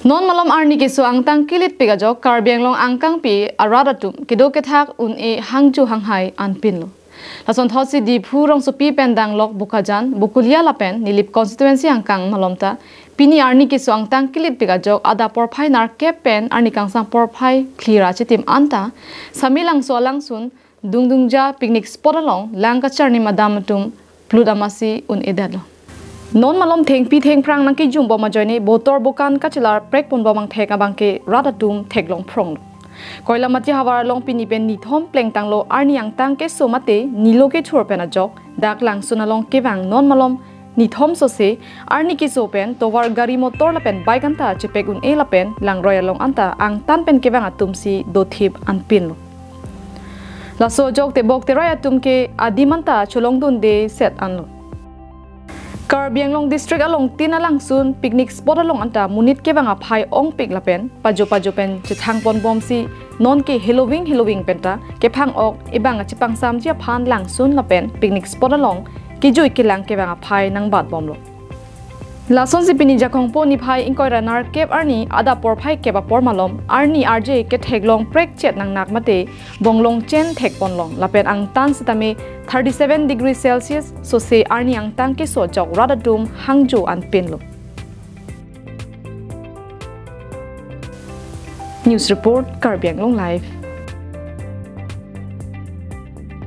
Non malom Arni keso angtang kelit pi ajok karbiang long angkang pi aradatum kido kethak un e hangjo hanghai anpin lo. Lason thosi di phurong sopi pendang lok bukajan bukulia lapen nilip constituency angkang malomta pini Arni keso angtang kelit pi ajok ada porphai nar kepen Arni kangsang porphai klira chitim anta samilang solang sun dungdungja picnic spot along langkacharni madamatum pludamasi un edalo. Non malom theng pi theng prang nang ki jum bo ma joini botor bokan kachilar prek pon bomang thek abang ke radatum theklong prong koila mati hawar long pini pen ni thom pleng tanglo Arni angtang ke somate nilo ke chor pen ajok dak lang sunalong kewang non malom ni thom so se Arni ki so pen towar gari motor la pen baiganta chepek un e la pen lang royal long anta ang tan pen kewang atum si do thip an pin lo la so jok te bok te raya tum ke adimanta cholong dun de set an lo Karbiang long district along tinalang sun picnic spot along anta munit ke banga phai ong pik lapen pajo pen chithang pon bom si non ke Halloween penta ke phang ok ibang chipang sam chia phan lang sun lapen picnic spot along ki joi ke lang ke banga phai nang bat bom lo lason si pini jakong po ni phai ingkoi ranar kep Arni ada por phai ke ba por malom Arni RJ ke theklong prek chet nang nak mate bonglong chen thek pon long lapen ang tan sitame 37 degrees Celsius so se Arni ang tang ke so jok radadum hangjo an pin lo. News report Karbiang Long Live.